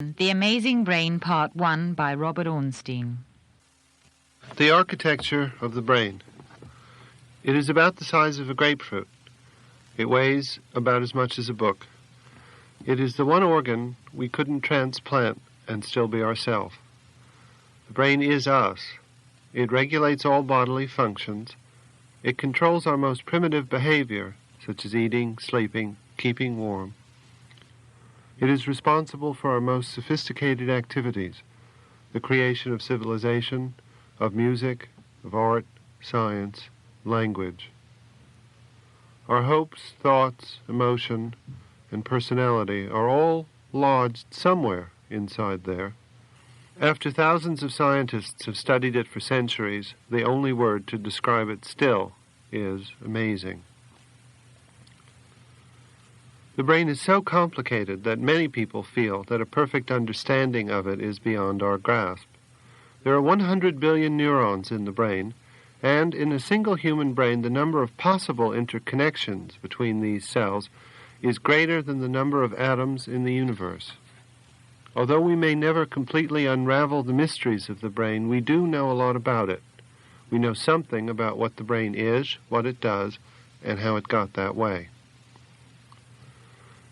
The Amazing Brain, Part 1 by Robert Ornstein. The architecture of the brain. It is about the size of a grapefruit. It weighs about as much as a book. It is the one organ we couldn't transplant and still be ourselves. The brain is us. It regulates all bodily functions. It controls our most primitive behavior, such as eating, sleeping, keeping warm. It is responsible for our most sophisticated activities, the creation of civilization, of music, of art, science, language. Our hopes, thoughts, emotion, and personality are all lodged somewhere inside there. After thousands of scientists have studied it for centuries, the only word to describe it still is amazing. The brain is so complicated that many people feel that a perfect understanding of it is beyond our grasp. There are 100 billion neurons in the brain, and in a single human brain the number of possible interconnections between these cells is greater than the number of atoms in the universe. Although we may never completely unravel the mysteries of the brain, we do know a lot about it. We know something about what the brain is, what it does, and how it got that way.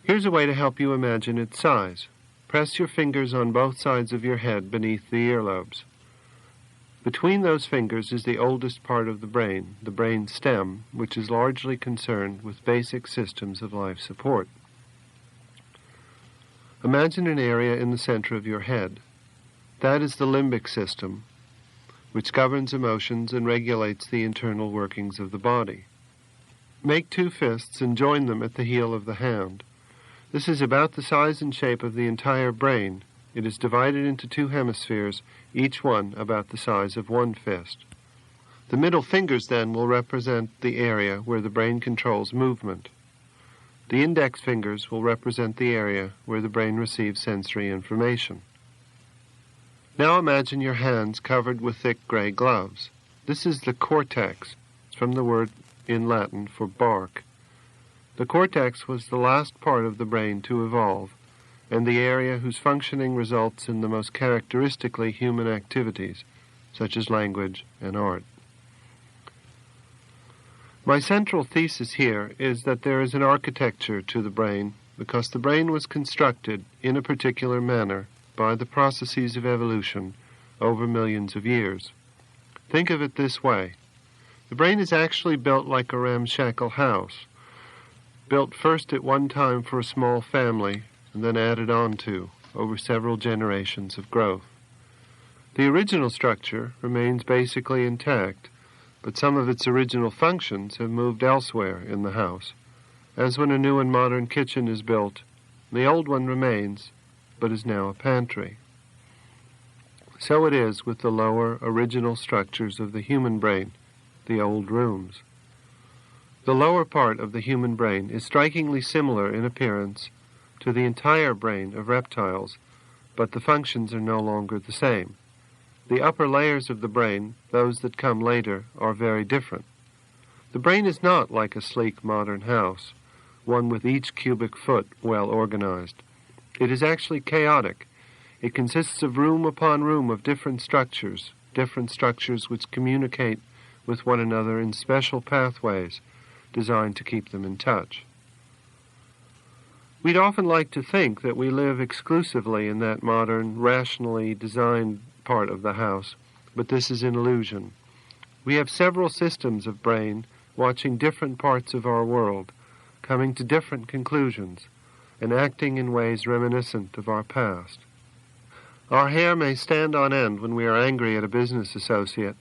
Here's a way to help you imagine its size. Press your fingers on both sides of your head beneath the earlobes. Between those fingers is the oldest part of the brain stem, which is largely concerned with basic systems of life support. Imagine an area in the center of your head. That is the limbic system, which governs emotions and regulates the internal workings of the body. Make two fists and join them at the heel of the hand. This is about the size and shape of the entire brain. It is divided into two hemispheres, each one about the size of one fist. The middle fingers then will represent the area where the brain controls movement. The index fingers will represent the area where the brain receives sensory information. Now imagine your hands covered with thick gray gloves. This is the cortex, from the word in Latin for bark. The cortex was the last part of the brain to evolve, and the area whose functioning results in the most characteristically human activities, such as language and art. My central thesis here is that there is an architecture to the brain because the brain was constructed in a particular manner by the processes of evolution over millions of years. Think of it this way. The brain is actually built like a ramshackle house, built first at one time for a small family and then added on to over several generations of growth. The original structure remains basically intact, but some of its original functions have moved elsewhere in the house, as when a new and modern kitchen is built. The old one remains, but is now a pantry. So it is with the lower original structures of the human brain, the old rooms. The lower part of the human brain is strikingly similar in appearance to the entire brain of reptiles, but the functions are no longer the same. The upper layers of the brain, those that come later, are very different. The brain is not like a sleek modern house, one with each cubic foot well organized. It is actually chaotic. It consists of room upon room of different structures which communicate with one another in special pathways designed to keep them in touch. We'd often like to think that we live exclusively in that modern, rationally designed part of the house, but this is an illusion. We have several systems of brain watching different parts of our world, coming to different conclusions, and acting in ways reminiscent of our past. Our hair may stand on end when we are angry at a business associate,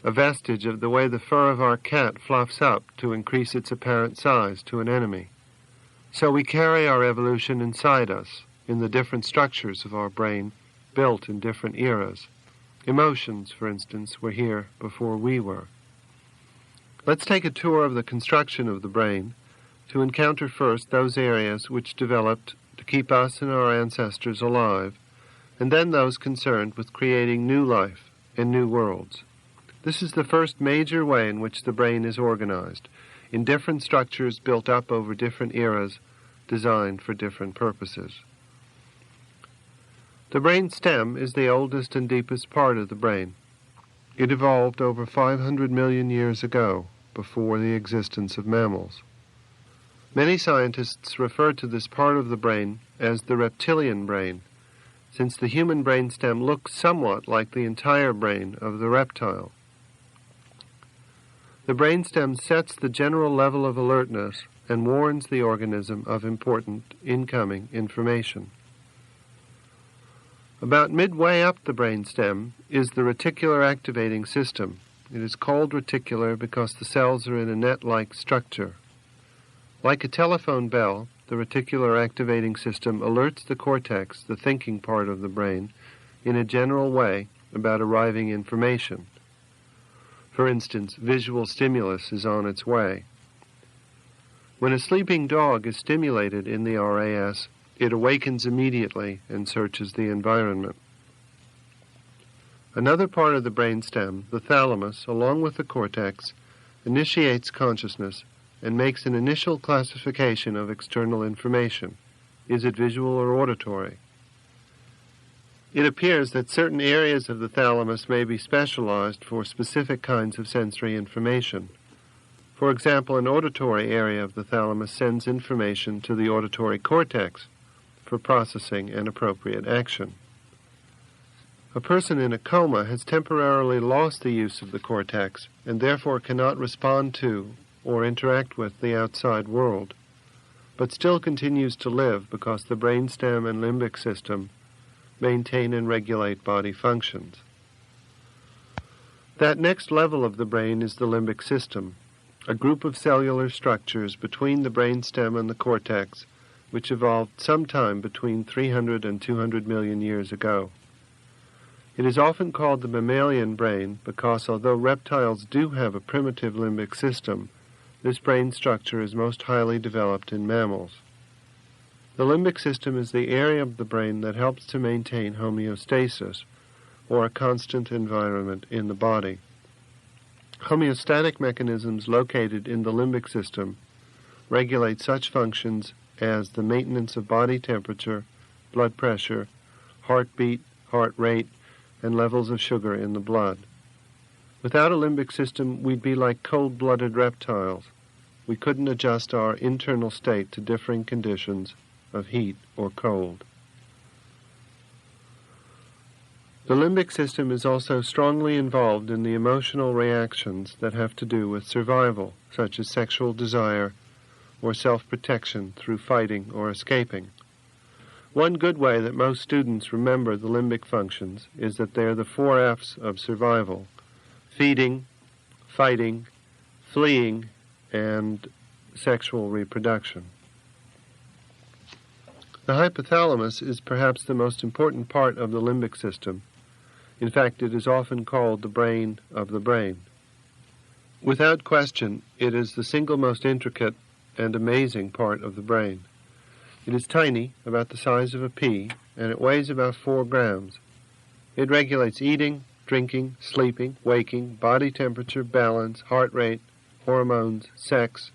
a vestige of the way the fur of our cat fluffs up to increase its apparent size to an enemy. So we carry our evolution inside us, in the different structures of our brain, built in different eras. Emotions, for instance, were here before we were. Let's take a tour of the construction of the brain to encounter first those areas which developed to keep us and our ancestors alive, and then those concerned with creating new life and new worlds. This is the first major way in which the brain is organized, in different structures built up over different eras, designed for different purposes. The brain stem is the oldest and deepest part of the brain. It evolved over 500 million years ago, before the existence of mammals. Many scientists refer to this part of the brain as the reptilian brain, since the human brainstem looks somewhat like the entire brain of the reptile. The brainstem sets the general level of alertness and warns the organism of important incoming information. About midway up the brainstem is the reticular activating system. It is called reticular because the cells are in a net-like structure. Like a telephone bell, the reticular activating system alerts the cortex, the thinking part of the brain, in a general way about arriving information. For instance, visual stimulus is on its way. When a sleeping dog is stimulated in the RAS, it awakens immediately and searches the environment. Another part of the brainstem, the thalamus, along with the cortex, initiates consciousness and makes an initial classification of external information. Is it visual or auditory? It appears that certain areas of the thalamus may be specialized for specific kinds of sensory information. For example, an auditory area of the thalamus sends information to the auditory cortex for processing and appropriate action. A person in a coma has temporarily lost the use of the cortex and therefore cannot respond to or interact with the outside world, but still continues to live because the brainstem and limbic system maintain and regulate body functions. That next level of the brain is the limbic system, a group of cellular structures between the brainstem and the cortex which evolved sometime between 300 and 200 million years ago. It is often called the mammalian brain because although reptiles do have a primitive limbic system, this brain structure is most highly developed in mammals. The limbic system is the area of the brain that helps to maintain homeostasis, or a constant environment in the body. Homeostatic mechanisms located in the limbic system regulate such functions as the maintenance of body temperature, blood pressure, heartbeat, heart rate, and levels of sugar in the blood. Without a limbic system, we'd be like cold-blooded reptiles. We couldn't adjust our internal state to differing conditions of heat or cold. The limbic system is also strongly involved in the emotional reactions that have to do with survival, such as sexual desire or self-protection through fighting or escaping. One good way that most students remember the limbic functions is that they're the 4 F's of survival: feeding, fighting, fleeing, and sexual reproduction. The hypothalamus is perhaps the most important part of the limbic system. In fact, it is often called the brain of the brain. Without question, it is the single most intricate and amazing part of the brain. It is tiny, about the size of a pea, and it weighs about 4 grams. It regulates eating, drinking, sleeping, waking, body temperature, balance, heart rate, hormones, sex,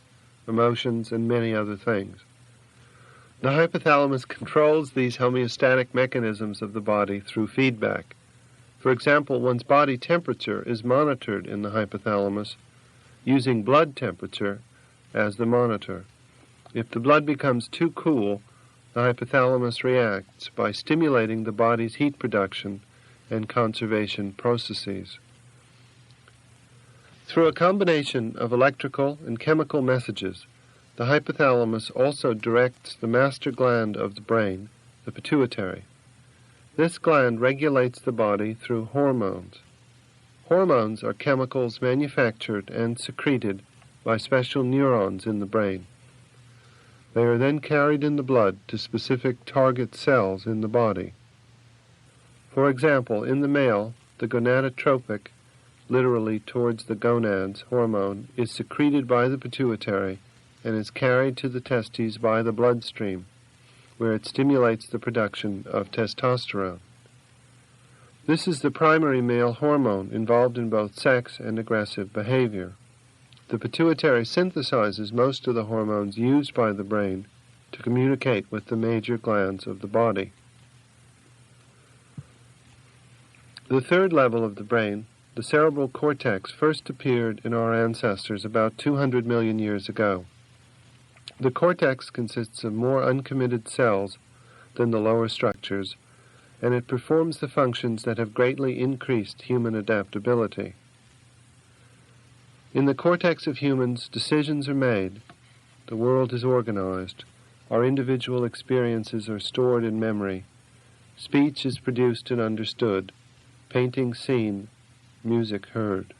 emotions, and many other things. The hypothalamus controls these homeostatic mechanisms of the body through feedback. For example, one's body temperature is monitored in the hypothalamus using blood temperature as the monitor. If the blood becomes too cool, the hypothalamus reacts by stimulating the body's heat production and conservation processes. Through a combination of electrical and chemical messages, the hypothalamus also directs the master gland of the brain, the pituitary. This gland regulates the body through hormones. Hormones are chemicals manufactured and secreted by special neurons in the brain. They are then carried in the blood to specific target cells in the body. For example, in the male, the gonadotropic, literally towards the gonads, hormone is secreted by the pituitary and is carried to the testes by the bloodstream, where it stimulates the production of testosterone. This is the primary male hormone involved in both sex and aggressive behavior. The pituitary synthesizes most of the hormones used by the brain to communicate with the major glands of the body. The third level of the brain, the cerebral cortex, first appeared in our ancestors about 200 million years ago. The cortex consists of more uncommitted cells than the lower structures, and it performs the functions that have greatly increased human adaptability. In the cortex of humans, decisions are made, the world is organized, our individual experiences are stored in memory, speech is produced and understood, painting seen, music heard.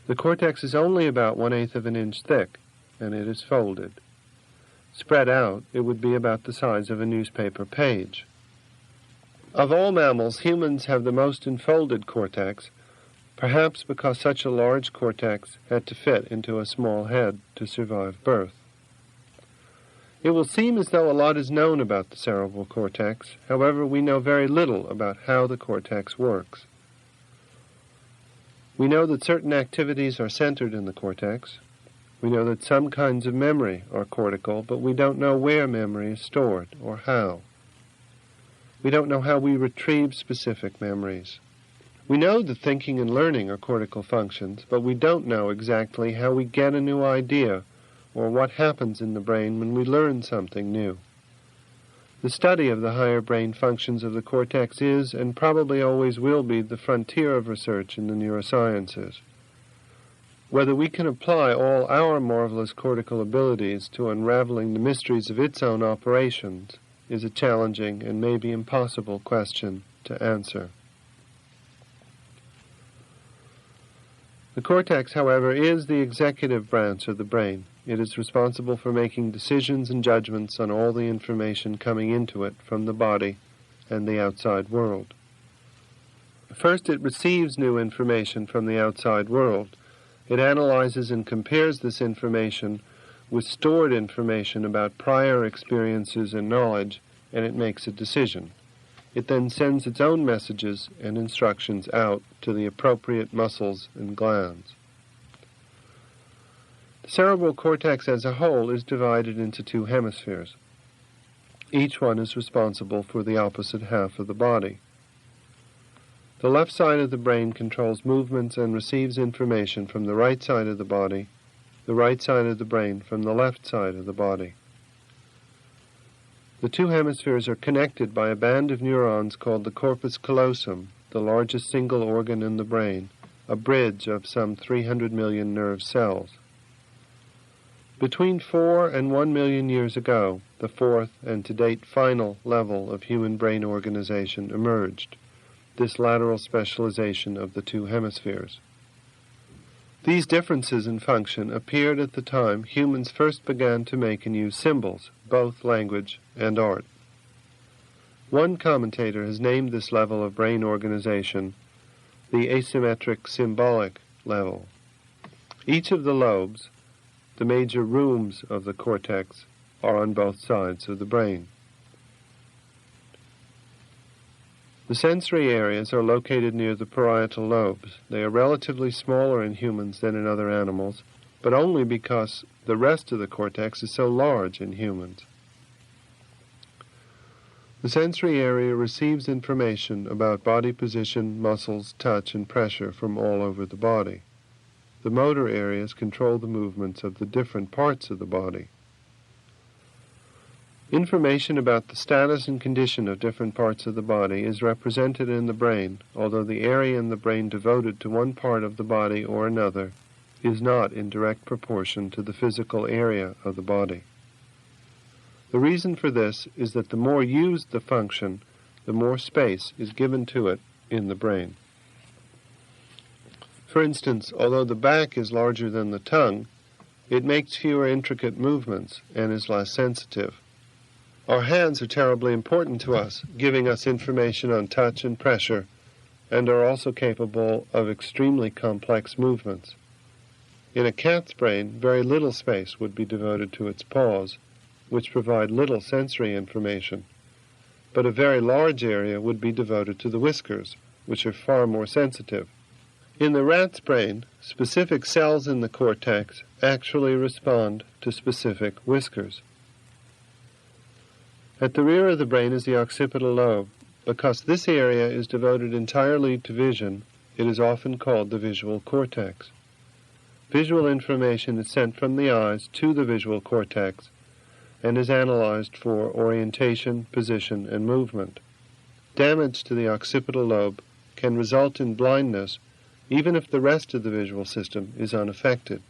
The cortex is only about 1/8 of an inch thick, and it is folded. Spread out, it would be about the size of a newspaper page. Of all mammals, humans have the most enfolded cortex, perhaps because such a large cortex had to fit into a small head to survive birth. It will seem as though a lot is known about the cerebral cortex. However, we know very little about how the cortex works. We know that certain activities are centered in the cortex. We know that some kinds of memory are cortical, but we don't know where memory is stored or how. We don't know how we retrieve specific memories. We know that thinking and learning are cortical functions, but we don't know exactly how we get a new idea or what happens in the brain when we learn something new. The study of the higher brain functions of the cortex is, and probably always will be, the frontier of research in the neurosciences. Whether we can apply all our marvelous cortical abilities to unraveling the mysteries of its own operations is a challenging and maybe impossible question to answer. The cortex, however, is the executive branch of the brain. It is responsible for making decisions and judgments on all the information coming into it from the body and the outside world. First, it receives new information from the outside world. It analyzes and compares this information with stored information about prior experiences and knowledge, and it makes a decision. It then sends its own messages and instructions out to the appropriate muscles and glands. The cerebral cortex as a whole is divided into two hemispheres. Each one is responsible for the opposite half of the body. The left side of the brain controls movements and receives information from the right side of the body, the right side of the brain from the left side of the body. The two hemispheres are connected by a band of neurons called the corpus callosum, the largest single organ in the brain, a bridge of some 300 million nerve cells. Between 4 and 1 million years ago, the fourth and to date final level of human brain organization emerged, this lateral specialization of the two hemispheres. These differences in function appeared at the time humans first began to make and use symbols, both language and art. One commentator has named this level of brain organization the asymmetric symbolic level. Each of the lobes, the major rooms of the cortex, are on both sides of the brain. The sensory areas are located near the parietal lobes. They are relatively smaller in humans than in other animals, but only because the rest of the cortex is so large in humans. The sensory area receives information about body position, muscles, touch, and pressure from all over the body. The motor areas control the movements of the different parts of the body. Information about the status and condition of different parts of the body is represented in the brain, although the area in the brain devoted to one part of the body or another is not in direct proportion to the physical area of the body. The reason for this is that the more used the function, the more space is given to it in the brain. For instance, although the back is larger than the tongue, it makes fewer intricate movements and is less sensitive. Our hands are terribly important to us, giving us information on touch and pressure, and are also capable of extremely complex movements. In a cat's brain, very little space would be devoted to its paws, which provide little sensory information, but a very large area would be devoted to the whiskers, which are far more sensitive. In the rat's brain, specific cells in the cortex actually respond to specific whiskers. At the rear of the brain is the occipital lobe. Because this area is devoted entirely to vision, it is often called the visual cortex. Visual information is sent from the eyes to the visual cortex and is analyzed for orientation, position, and movement. Damage to the occipital lobe can result in blindness even if the rest of the visual system is unaffected.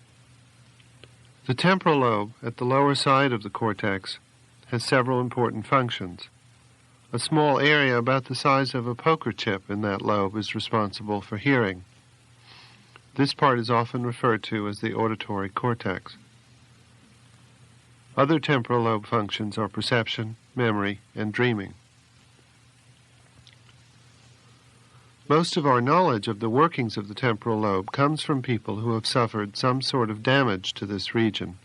The temporal lobe, at the lower side of the cortex, has several important functions. A small area about the size of a poker chip in that lobe is responsible for hearing. This part is often referred to as the auditory cortex. Other temporal lobe functions are perception, memory, and dreaming. Most of our knowledge of the workings of the temporal lobe comes from people who have suffered some sort of damage to this region.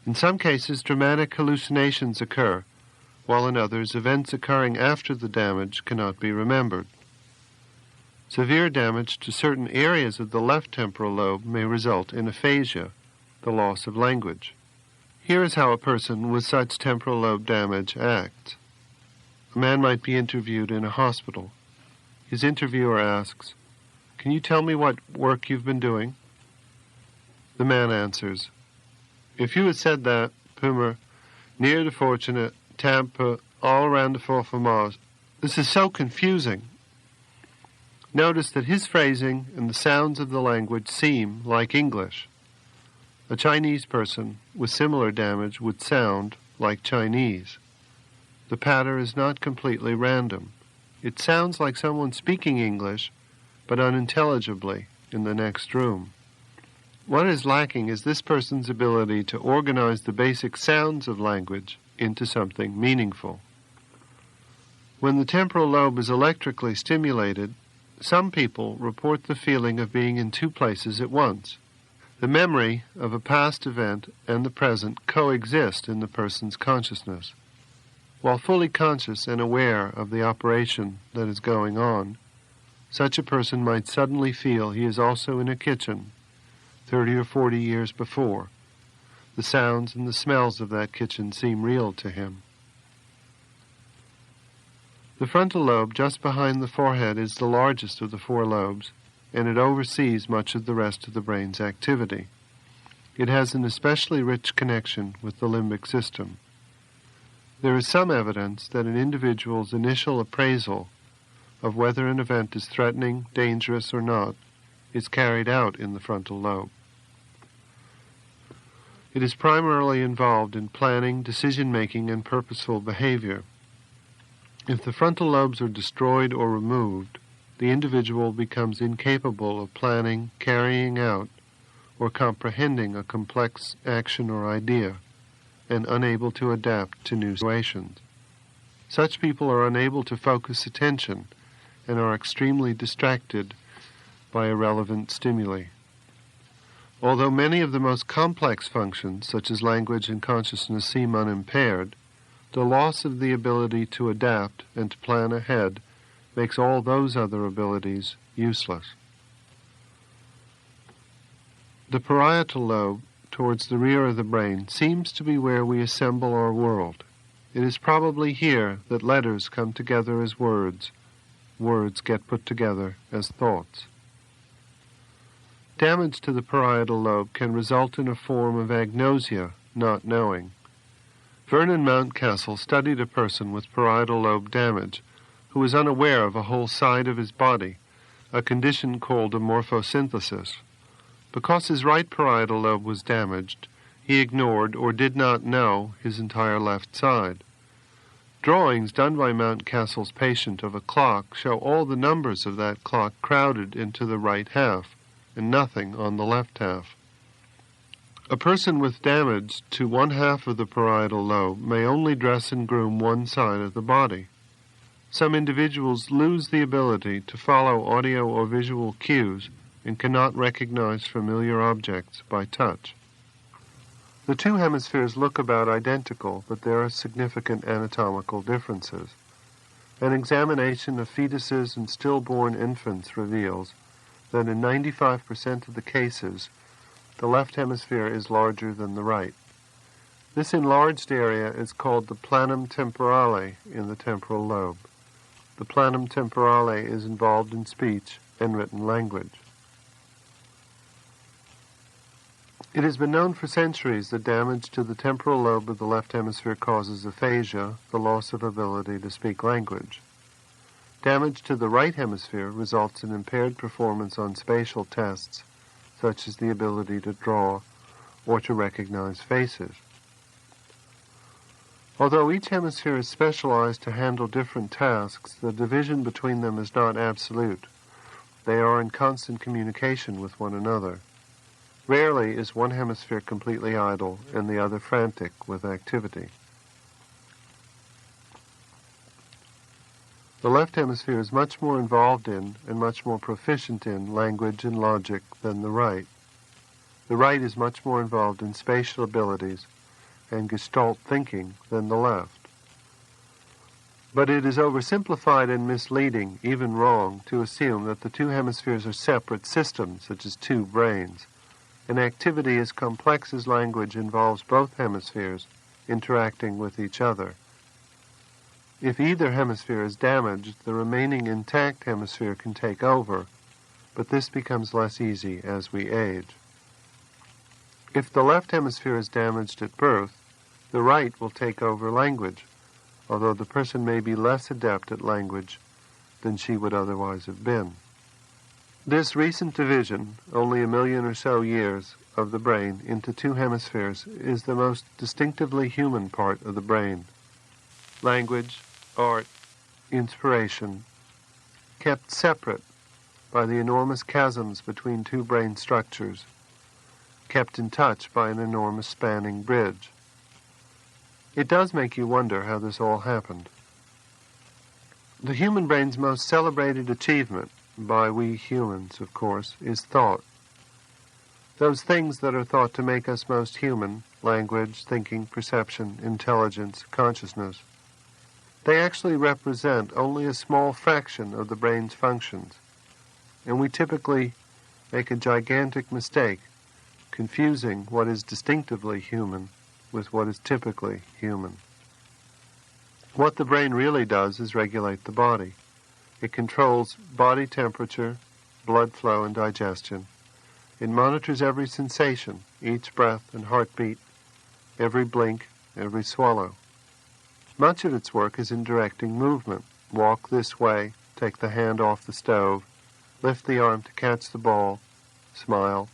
In some cases, dramatic hallucinations occur, while in others, events occurring after the damage cannot be remembered. Severe damage to certain areas of the left temporal lobe may result in aphasia, the loss of language. Here is how a person with such temporal lobe damage acts. A man might be interviewed in a hospital. His interviewer asks, "Can you tell me what work you've been doing?" The man answers, "If you had said that, Pumer, near the fortunate, Tampa, all around the Forfomars, this is so confusing." Notice that his phrasing and the sounds of the language seem like English. A Chinese person with similar damage would sound like Chinese. The patter is not completely random. It sounds like someone speaking English, but unintelligibly in the next room. What is lacking is this person's ability to organize the basic sounds of language into something meaningful. When the temporal lobe is electrically stimulated, some people report the feeling of being in two places at once. The memory of a past event and the present coexist in the person's consciousness. While fully conscious and aware of the operation that is going on, such a person might suddenly feel he is also in a kitchen 30 or 40 years before. The sounds and the smells of that kitchen seem real to him. The frontal lobe just behind the forehead is the largest of the four lobes, and it oversees much of the rest of the brain's activity. It has an especially rich connection with the limbic system. There is some evidence that an individual's initial appraisal of whether an event is threatening, dangerous, or not is carried out in the frontal lobe. It is primarily involved in planning, decision-making, and purposeful behavior. If the frontal lobes are destroyed or removed, the individual becomes incapable of planning, carrying out, or comprehending a complex action or idea, and unable to adapt to new situations. Such people are unable to focus attention and are extremely distracted by irrelevant stimuli. Although many of the most complex functions, such as language and consciousness, seem unimpaired, the loss of the ability to adapt and to plan ahead makes all those other abilities useless. The parietal lobe, towards the rear of the brain, seems to be where we assemble our world. It is probably here that letters come together as words. Words get put together as thoughts. Damage to the parietal lobe can result in a form of agnosia, not knowing. Vernon Mountcastle studied a person with parietal lobe damage who was unaware of a whole side of his body, a condition called amorphosynthesis. Because his right parietal lobe was damaged, he ignored or did not know his entire left side. Drawings done by Mountcastle's patient of a clock show all the numbers of that clock crowded into the right half, and nothing on the left half. A person with damage to one half of the parietal lobe may only dress and groom one side of the body. Some individuals lose the ability to follow audio or visual cues and cannot recognize familiar objects by touch. The two hemispheres look about identical, but there are significant anatomical differences. An examination of fetuses and stillborn infants reveals that in 95% of the cases, the left hemisphere is larger than the right. This enlarged area is called the planum temporale in the temporal lobe. the planum temporale is involved in speech and written language. It has been known for centuries that damage to the temporal lobe of the left hemisphere causes aphasia, the loss of ability to speak language. Damage to the right hemisphere results in impaired performance on spatial tests, such as the ability to draw or to recognize faces. Although each hemisphere is specialized to handle different tasks, the division between them is not absolute. They are in constant communication with one another. Rarely is one hemisphere completely idle and the other frantic with activity. The left hemisphere is much more involved in and much more proficient in language and logic than the right. The right is much more involved in spatial abilities and gestalt thinking than the left. But it is oversimplified and misleading, even wrong, to assume that the two hemispheres are separate systems, such as two brains. An activity as complex as language involves both hemispheres interacting with each other. If either hemisphere is damaged, the remaining intact hemisphere can take over, but this becomes less easy as we age. If the left hemisphere is damaged at birth, the right will take over language, although the person may be less adept at language than she would otherwise have been. This recent division, only 1 million or so years, of the brain into two hemispheres is the most distinctively human part of the brain. Language, art, inspiration, kept separate by the enormous chasms between two brain structures, kept in touch by an enormous spanning bridge. It does make you wonder how this all happened. The human brain's most celebrated achievement, by we humans, of course, is thought. Those things that are thought to make us most human, language, thinking, perception, intelligence, consciousness, they actually represent only a small fraction of the brain's functions, and we typically make a gigantic mistake, confusing what is distinctively human with what is typically human. What the brain really does is regulate the body. It controls body temperature, blood flow, and digestion. It monitors every sensation, each breath and heartbeat, every blink, every swallow. Much of its work is in directing movement. Walk this way, take the hand off the stove, lift the arm to catch the ball, smile.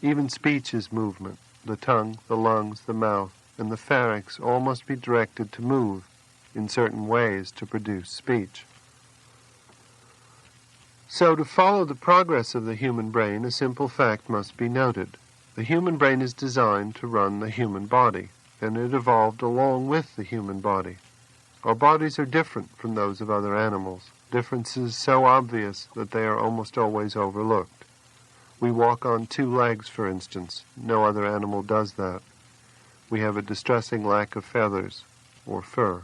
Even speech is movement. The tongue, the lungs, the mouth, and the pharynx all must be directed to move in certain ways to produce speech. So, to follow the progress of the human brain, a simple fact must be noted. The human brain is designed to run the human body, and it evolved along with the human body. Our bodies are different from those of other animals, differences so obvious that they are almost always overlooked. We walk on 2 legs, for instance. No other animal does that. We have a distressing lack of feathers or fur.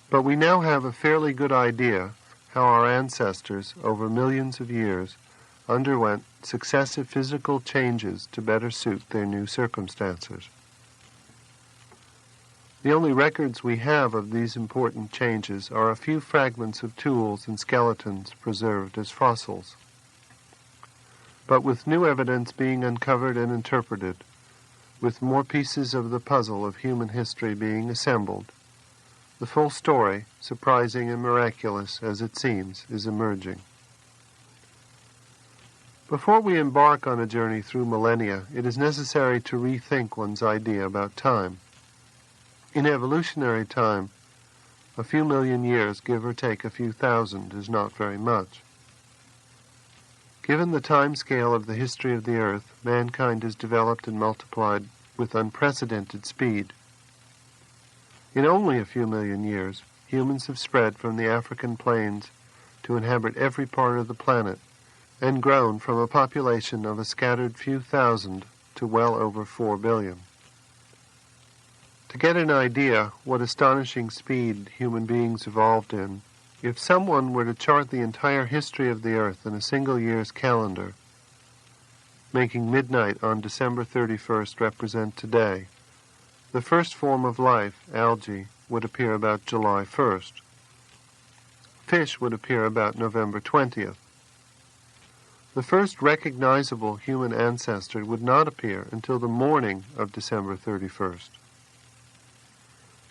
But we now have a fairly good idea how our ancestors, over millions of years, underwent successive physical changes to better suit their new circumstances. The only records we have of these important changes are a few fragments of tools and skeletons preserved as fossils. But with new evidence being uncovered and interpreted, with more pieces of the puzzle of human history being assembled, the full story, surprising and miraculous as it seems, is emerging. Before we embark on a journey through millennia, it is necessary to rethink one's idea about time. In evolutionary time, a few million years, give or take a few thousand, is not very much. Given the time scale of the history of the earth, mankind has developed and multiplied with unprecedented speed. In only a few million years, humans have spread from the African plains to inhabit every part of the planet, and grown from a population of a scattered few thousand to well over 4 billion. To get an idea what astonishing speed human beings evolved in, if someone were to chart the entire history of the earth in a single year's calendar, making midnight on December 31st represent today, the first form of life, algae, would appear about July 1st. Fish would appear about November 20th. The first recognizable human ancestor would not appear until the morning of December 31st.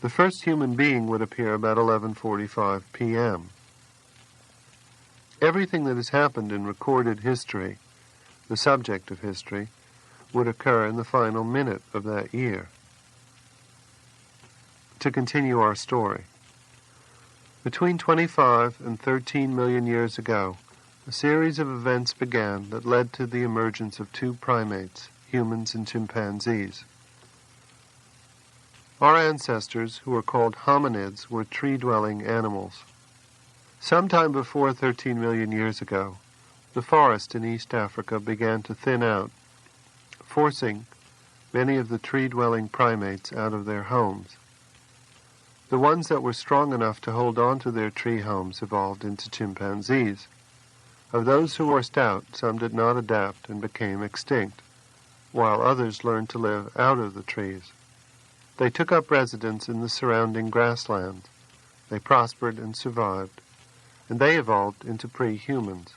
The first human being would appear about 11:45 p.m. Everything that has happened in recorded history, the subject of history, would occur in the final minute of that year. To continue our story, between 25 and 13 million years ago, a series of events began that led to the emergence of two primates, humans and chimpanzees. Our ancestors, who were called hominids, were tree-dwelling animals. Sometime before 13 million years ago, the forest in East Africa began to thin out, forcing many of the tree-dwelling primates out of their homes. The ones that were strong enough to hold on to their tree homes evolved into chimpanzees. Of those who were stout, some did not adapt and became extinct, while others learned to live out of the trees. They took up residence in the surrounding grasslands. They prospered and survived, and they evolved into pre-humans.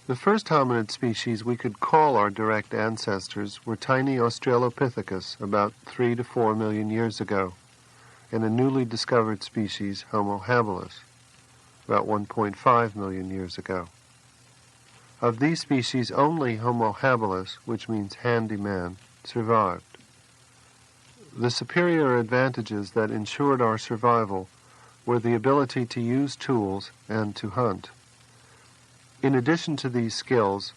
The first hominid species we could call our direct ancestors were tiny Australopithecus about 3 to 4 million years ago, and a newly discovered species, Homo habilis, about 1.5 million years ago. Of these species, only Homo habilis, which means handy man, survived. The superior advantages that ensured our survival were the ability to use tools and to hunt. In addition to these skills,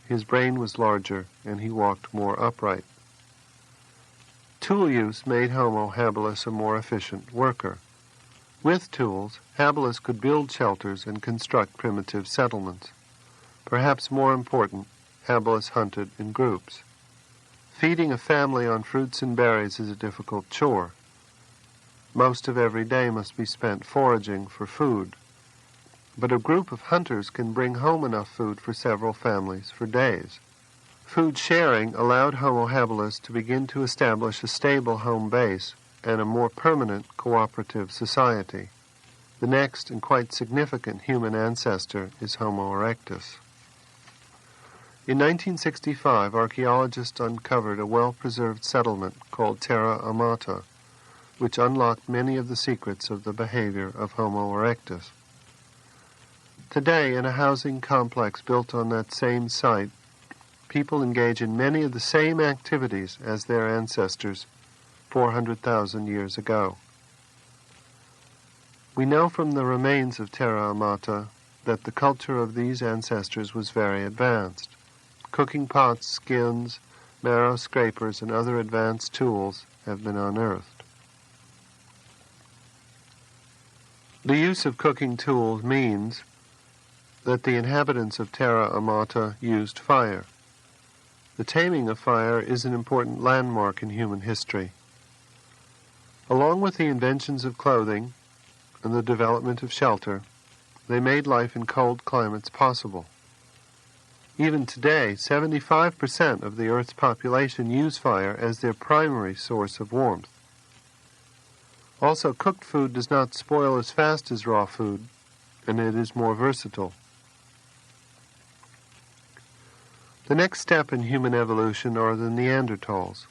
his brain was larger and he walked more upright. Tool use made Homo habilis a more efficient worker. With tools, habilis could build shelters and construct primitive settlements. Perhaps more important, habilis hunted in groups. Feeding a family on fruits and berries is a difficult chore. Most of every day must be spent foraging for food. But a group of hunters can bring home enough food for several families for days. Food sharing allowed Homo habilis to begin to establish a stable home base and a more permanent cooperative society. The next and quite significant human ancestor is Homo erectus. In 1965, archaeologists uncovered a well-preserved settlement called Terra Amata, which unlocked many of the secrets of the behavior of Homo erectus. Today, in a housing complex built on that same site, people engage in many of the same activities as their ancestors 400,000 years ago. We know from the remains of Terra Amata that the culture of these ancestors was very advanced. Cooking pots, skins, marrow scrapers, and other advanced tools have been unearthed. The use of cooking tools means that the inhabitants of Terra Amata used fire. The taming of fire is an important landmark in human history. Along with the inventions of clothing and the development of shelter, they made life in cold climates possible. Even today, 75% of the Earth's population use fire as their primary source of warmth. Also, cooked food does not spoil as fast as raw food, and it is more versatile. The next step in human evolution are the Neanderthals.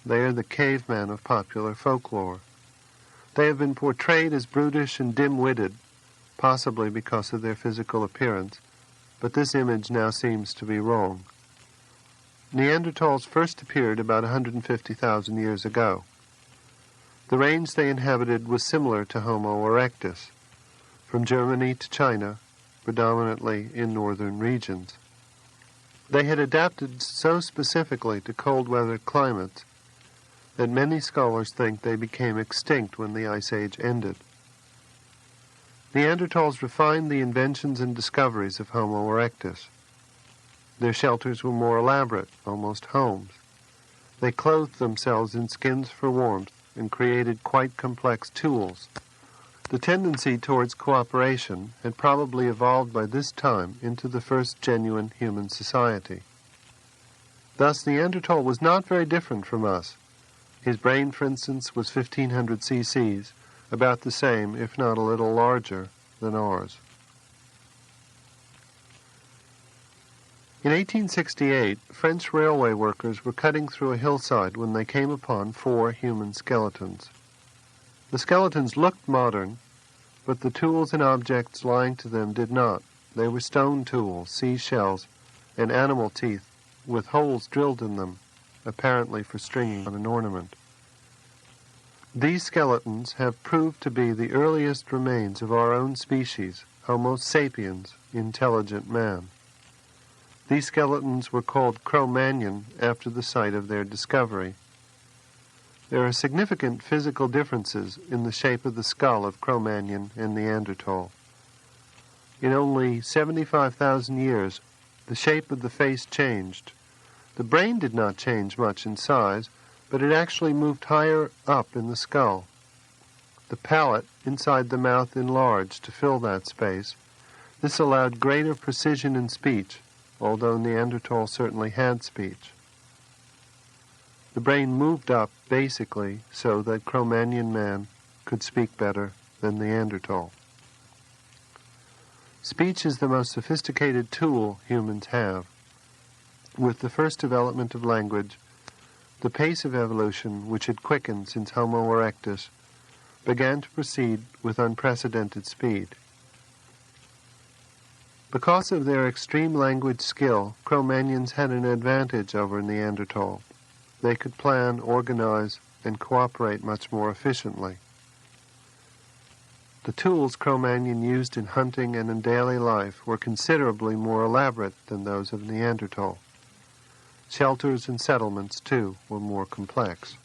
They are the cavemen of popular folklore. They have been portrayed as brutish and dim-witted, possibly because of their physical appearance, but this image now seems to be wrong. Neanderthals first appeared about 150,000 years ago. The range they inhabited was similar to Homo erectus, from Germany to China, predominantly in northern regions. They had adapted so specifically to cold-weather climates that many scholars think they became extinct when the Ice Age ended. Neanderthals refined the inventions and discoveries of Homo erectus. Their shelters were more elaborate, almost homes. They clothed themselves in skins for warmth and created quite complex tools. The tendency towards cooperation had probably evolved by this time into the first genuine human society. Thus, Neanderthal was not very different from us, His brain, for instance, was 1,500 cc's, about the same, if not a little larger, than ours. In 1868, French railway workers were cutting through a hillside when they came upon 4 human skeletons. The skeletons looked modern, but the tools and objects lying to them did not. They were stone tools, seashells, and animal teeth with holes drilled in them, apparently for stringing on an ornament. These skeletons have proved to be the earliest remains of our own species, Homo sapiens, intelligent man. These skeletons were called Cro-Magnon after the site of their discovery. There are significant physical differences in the shape of the skull of Cro-Magnon and Neanderthal. In only 75,000 years, the shape of the face changed. The brain did not change much in size, but it actually moved higher up in the skull. The palate inside the mouth enlarged to fill that space. This allowed greater precision in speech, although Neanderthal certainly had speech. The brain moved up, basically, so that Cro-Magnon man could speak better than Neanderthal. Speech is the most sophisticated tool humans have. With the first development of language, the pace of evolution, which had quickened since Homo erectus, began to proceed with unprecedented speed. Because of their extreme language skill, Cro-Magnons had an advantage over Neanderthal. They could plan, organize, and cooperate much more efficiently. The tools Cro-Magnon used in hunting and in daily life were considerably more elaborate than those of Neanderthal. Shelters and settlements, too, were more complex.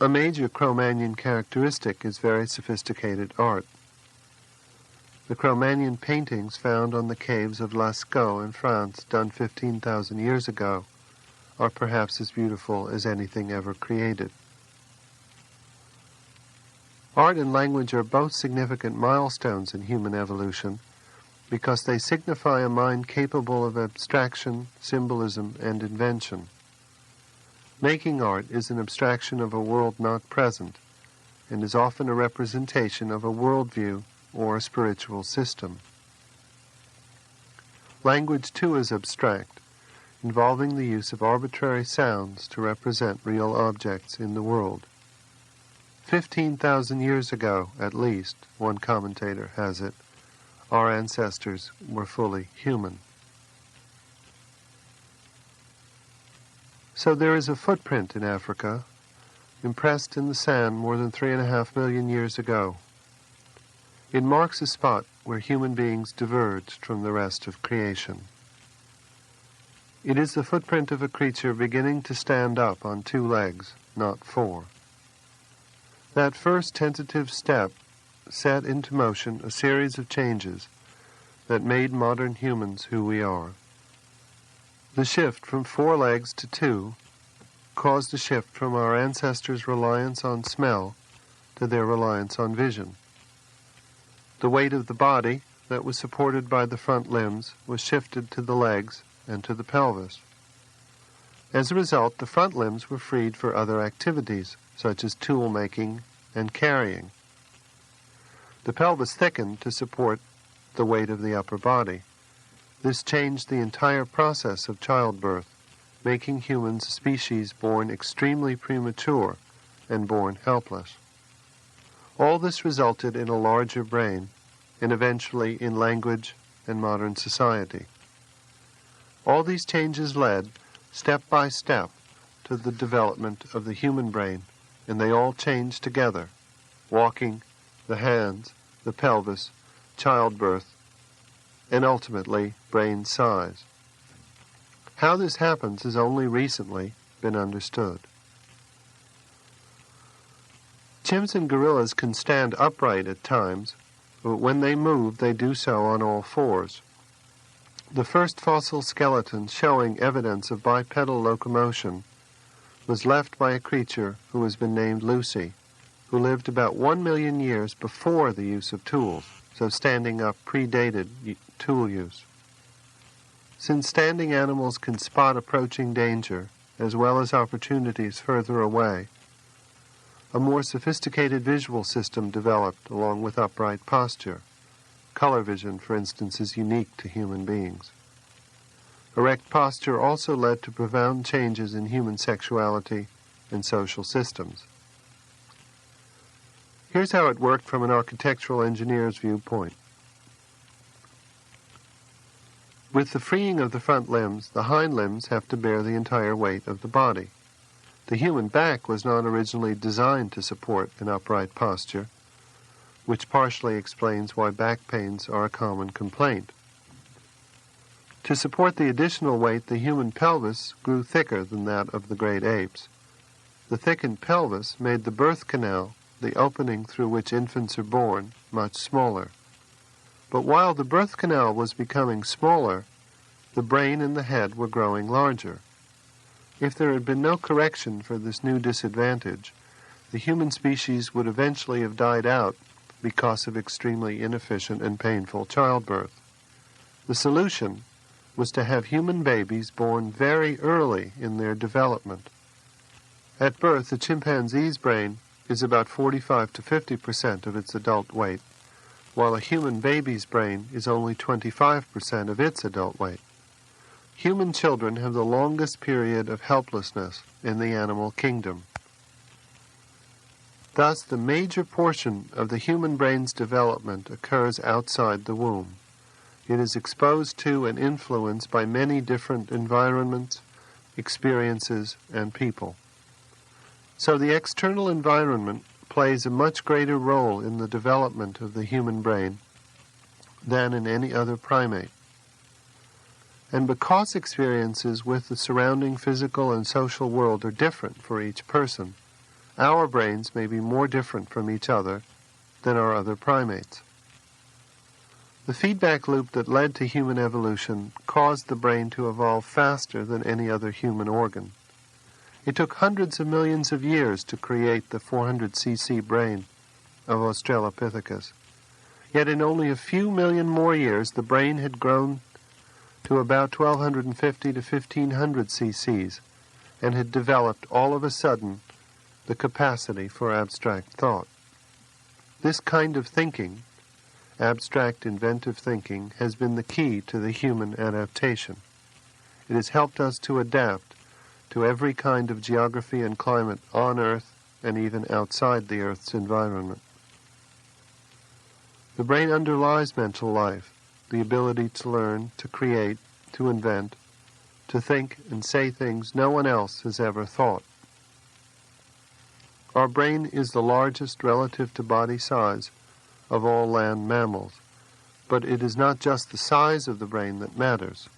A major Cro-Magnon characteristic is very sophisticated art. The Cro-Magnon paintings found on the caves of Lascaux in France, done 15,000 years ago, are perhaps as beautiful as anything ever created. Art and language are both significant milestones in human evolution because they signify a mind capable of abstraction, symbolism, and invention. Making art is an abstraction of a world not present and is often a representation of a worldview or a spiritual system. Language, too, is abstract, involving the use of arbitrary sounds to represent real objects in the world. 15,000 years ago, at least, one commentator has it, our ancestors were fully human. So there is a footprint in Africa, impressed in the sand more than 3.5 million years ago. It marks a spot where human beings diverged from the rest of creation. It is the footprint of a creature beginning to stand up on 2 legs, not 4. That first tentative step set into motion a series of changes that made modern humans who we are. The shift from 4 legs to 2 caused a shift from our ancestors' reliance on smell to their reliance on vision. The weight of the body that was supported by the front limbs was shifted to the legs and to the pelvis. As a result, the front limbs were freed for other activities, such as tool making and carrying. The pelvis thickened to support the weight of the upper body. This changed the entire process of childbirth, making humans a species born extremely premature and born helpless. All this resulted in a larger brain, and eventually in language and modern society. All these changes led, step by step, to the development of the human brain, and they all changed together: walking, the hands, the pelvis, childbirth, and ultimately brain size. How this happens has only recently been understood. Chimps and gorillas can stand upright at times, but when they move, they do so on all 4s. The first fossil skeleton showing evidence of bipedal locomotion was left by a creature who has been named Lucy, who lived about 1 million years before the use of tools, so standing up predated tool use. Since standing animals can spot approaching danger as well as opportunities further away. A more sophisticated visual system developed along with upright posture. Color vision, for instance, is unique to human beings. Erect posture also led to profound changes in human sexuality and social systems. Here's how it worked from an architectural engineer's viewpoint. With the freeing of the front limbs, the hind limbs have to bear the entire weight of the body. The human back was not originally designed to support an upright posture, which partially explains why back pains are a common complaint. To support the additional weight, the human pelvis grew thicker than that of the great apes. The thickened pelvis made the birth canal, the opening through which infants are born, much smaller. But while the birth canal was becoming smaller, the brain and the head were growing larger. If there had been no correction for this new disadvantage, the human species would eventually have died out because of extremely inefficient and painful childbirth. The solution was to have human babies born very early in their development. At birth, the chimpanzee's brain is about 45 to 50% of its adult weight, while a human baby's brain is only 25% of its adult weight. Human children have the longest period of helplessness in the animal kingdom. Thus, the major portion of the human brain's development occurs outside the womb. It is exposed to and influenced by many different environments, experiences, and people. So the external environment plays a much greater role in the development of the human brain than in any other primate. And because experiences with the surrounding physical and social world are different for each person, our brains may be more different from each other than our other primates. The feedback loop that led to human evolution caused the brain to evolve faster than any other human organ. It took hundreds of millions of years to create the 400cc brain of Australopithecus. Yet in only a few million more years, the brain had grown to about 1250 to 1500 cc's and had developed all of a sudden the capacity for abstract thought. This kind of thinking, abstract inventive thinking, has been the key to the human adaptation. It has helped us to adapt to every kind of geography and climate on Earth and even outside the Earth's environment. The brain underlies mental life, the ability to learn, to create, to invent, to think and say things no one else has ever thought. Our brain is the largest relative to body size of all land mammals, but it is not just the size of the brain that matters.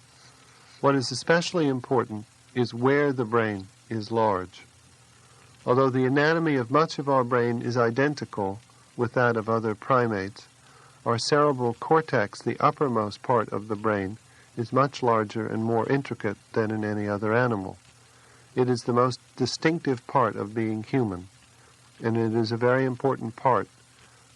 What is especially important is where the brain is large. Although the anatomy of much of our brain is identical with that of other primates, our cerebral cortex, the uppermost part of the brain, is much larger and more intricate than in any other animal. It is the most distinctive part of being human, and it is a very important part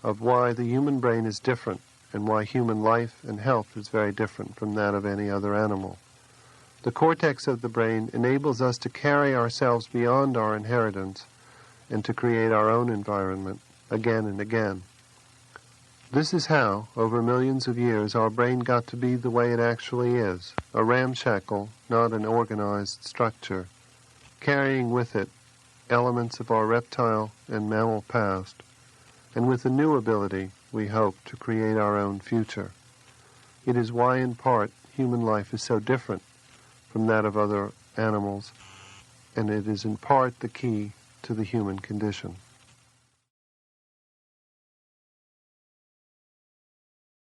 of why the human brain is different and why human life and health is very different from that of any other animal. The cortex of the brain enables us to carry ourselves beyond our inheritance and to create our own environment again and again. This is how, over millions of years, our brain got to be the way it actually is, a ramshackle, not an organized structure, carrying with it elements of our reptile and mammal past, and with a new ability, we hope, to create our own future. It is why, in part, human life is so different from that of other animals, and it is in part the key to the human condition.